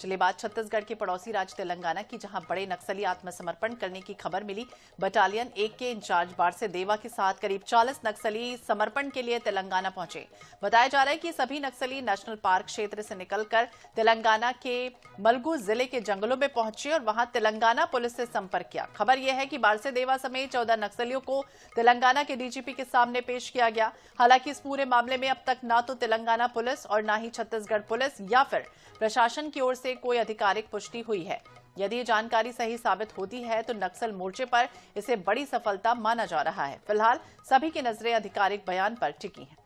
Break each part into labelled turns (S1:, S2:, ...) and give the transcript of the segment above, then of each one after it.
S1: चलिए बात छत्तीसगढ़ के पड़ोसी राज्य तेलंगाना की, जहां बड़े नक्सली आत्मसमर्पण करने की खबर मिली। बटालियन 1 के इंचार्ज बारसे देवा के साथ करीब 40 नक्सली समर्पण के लिए तेलंगाना पहुंचे। बताया जा रहा है कि सभी नक्सली नेशनल पार्क क्षेत्र से निकलकर तेलंगाना के मलगू जिले के जंगलों में पहुंचे और वहां तेलंगाना पुलिस से संपर्क किया। खबर यह है कि बारसे देवा समेत 14 नक्सलियों को तेलंगाना के डीजीपी के सामने पेश किया गया। हालांकि इस पूरे मामले में अब तक ना तो तेलंगाना पुलिस और ना ही छत्तीसगढ़ पुलिस या फिर प्रशासन की ओर से कोई आधिकारिक पुष्टि हुई है। यदि ये जानकारी सही साबित होती है तो नक्सल मोर्चे पर इसे बड़ी सफलता माना जा रहा है। फिलहाल सभी की नजरें आधिकारिक बयान पर टिकी हैं।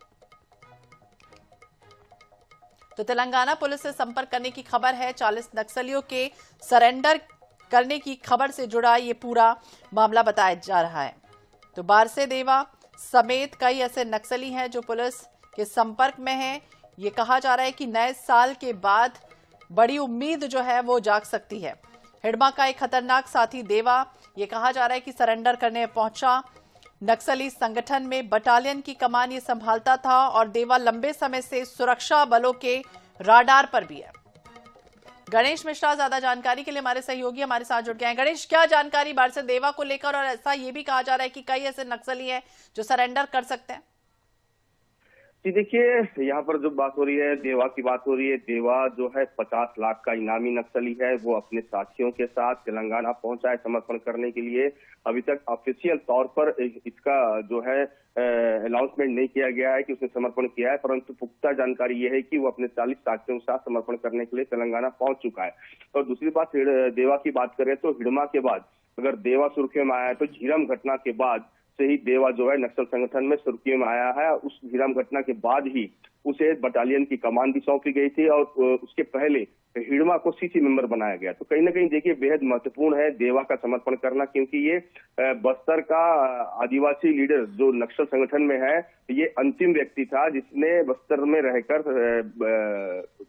S1: तो तेलंगाना पुलिस से संपर्क करने की खबर है। 40 नक्सलियों के सरेंडर करने की खबर से जुड़ा ये पूरा मामला बताया जा रहा है। तो बारसे देवा समेत कई ऐसे नक्सली हैं जो पुलिस के संपर्क में हैं। ये कहा जा रहा है कि नए साल के बाद बड़ी उम्मीद जो है वो जाग सकती है। हिडमा का एक खतरनाक साथी देवा, ये कहा जा रहा है कि सरेंडर करने पहुंचा। नक्सली संगठन में बटालियन की कमान ये संभालता था और देवा लंबे समय से सुरक्षा बलों के राडार पर भी है। गणेश मिश्रा ज्यादा जानकारी के लिए हमारे सहयोगी हमारे साथ जुड़ गए हैं। गणेश, क्या जानकारी बारसे देवा को लेकर, और ऐसा ये भी कहा जा रहा है कि कई ऐसे नक्सली हैं जो सरेंडर कर सकते हैं?
S2: जी देखिए, यहाँ पर जो बात हो रही है, देवा की बात हो रही है। देवा जो है 50 लाख का इनामी नक्सली है। वो अपने साथियों के साथ तेलंगाना पहुंचा है समर्पण करने के लिए। अभी तक ऑफिशियल तौर पर इसका जो है अनाउंसमेंट नहीं किया गया है कि उसने समर्पण किया है, परंतु पुख्ता जानकारी ये है कि वो अपने 40 साथियों के साथ समर्पण करने के लिए तेलंगाना पहुंच चुका है। और दूसरी बात, देवा की बात करें तो हिडमा के बाद अगर देवा सुर्खियों में आया है तो झीरम घटना के बाद से ही देवा जो है नक्सल संगठन में सुर्खियों में आया है। उस झीरम घटना के बाद ही उसे बटालियन की कमान भी सौंपी गई थी और उसके पहले हिडमा को सीसी मेंबर बनाया गया। तो कहीं ना कहीं देखिए बेहद महत्वपूर्ण है देवा का समर्पण करना, क्योंकि ये बस्तर का आदिवासी लीडर जो नक्सल संगठन में है, ये अंतिम व्यक्ति था जिसने बस्तर में रहकर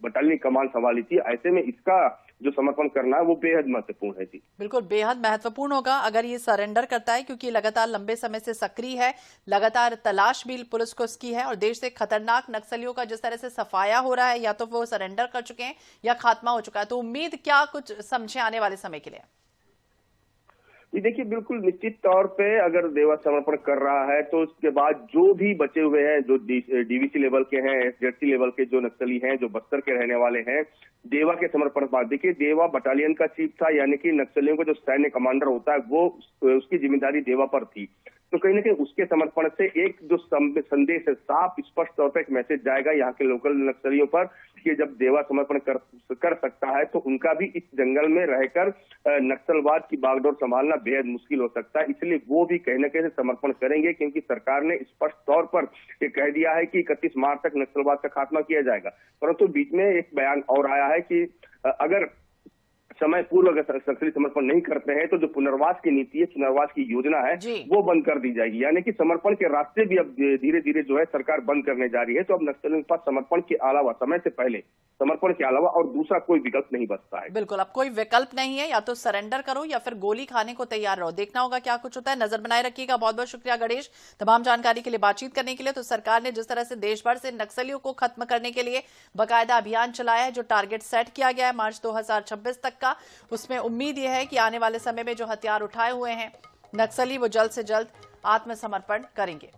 S2: बटालियन कमान संभाली थी। ऐसे में इसका जो समर्पण करना है वो बेहद महत्वपूर्ण है। जी
S1: बिल्कुल, बेहद महत्वपूर्ण होगा अगर ये सरेंडर करता है, क्योंकि लगातार लंबे समय से सक्रिय है। लगातार तलाश भी पुलिस को इसकी है और देश से खतरनाक नक्सलियों का जिस तरह से सफाया हो रहा है, या तो वो सरेंडर कर चुके हैं या खात्मा हो चुका है। तो उम्मीद क्या कुछ समझे आने वाले समय के लिए?
S2: ये देखिए, बिल्कुल निश्चित तौर पे अगर देवा समर्पण कर रहा है तो उसके बाद जो भी बचे हुए हैं, जो डीवीसी लेवल के हैं, एसजेडसी लेवल के जो नक्सली हैं, जो बस्तर के रहने वाले हैं, देवा के समर्पण बाद देखिए देवा बटालियन का चीफ था, यानी कि नक्सलियों का जो सैन्य कमांडर होता है वो उसकी जिम्मेदारी देवा पर थी। तो कहीं ना कहीं उसके समर्पण से एक जो संदेश है, साफ स्पष्ट तौर पर एक मैसेज जाएगा यहाँ के लोकल नक्सलियों पर कि जब देवा समर्पण कर सकता है तो उनका भी इस जंगल में रहकर नक्सलवाद की बागडोर संभालना बेहद मुश्किल हो सकता है। इसलिए वो भी कहीं ना कहीं समर्पण करेंगे, क्योंकि सरकार ने स्पष्ट तौर पर ये कह दिया है कि 31 मार्च तक नक्सलवाद का खात्मा किया जाएगा। परंतु बीच में एक बयान और आया है कि अगर समय पूर्व अगर नक्सली समर्पण नहीं करते हैं तो जो पुनर्वास की नीति है, पुनर्वास की योजना है, वो बंद कर दी जाएगी। यानी कि समर्पण के रास्ते भी अब धीरे धीरे जो है सरकार बंद करने जा रही है। तो अब नक्सलियों के पास समर्पण के अलावा, समय से पहले समर्पण के अलावा और दूसरा कोई विकल्प नहीं बचता है।
S1: बिल्कुल, अब कोई विकल्प नहीं है, या तो सरेंडर करो या फिर गोली खाने को तैयार रहो। देखना होगा क्या कुछ होता है। नजर बनाए रखिएगा। बहुत बहुत शुक्रिया गणेश, तमाम जानकारी के लिए, बातचीत करने के लिए। तो सरकार ने जिस तरह से देश भर से नक्सलियों को खत्म करने के लिए बाकायदा अभियान चलाया है, जो टारगेट सेट किया गया है मार्च 2026 तक का, उसमें उम्मीद यह है कि आने वाले समय में जो हथियार उठाए हुए हैं नक्सली, वो जल्द से जल्द आत्मसमर्पण करेंगे।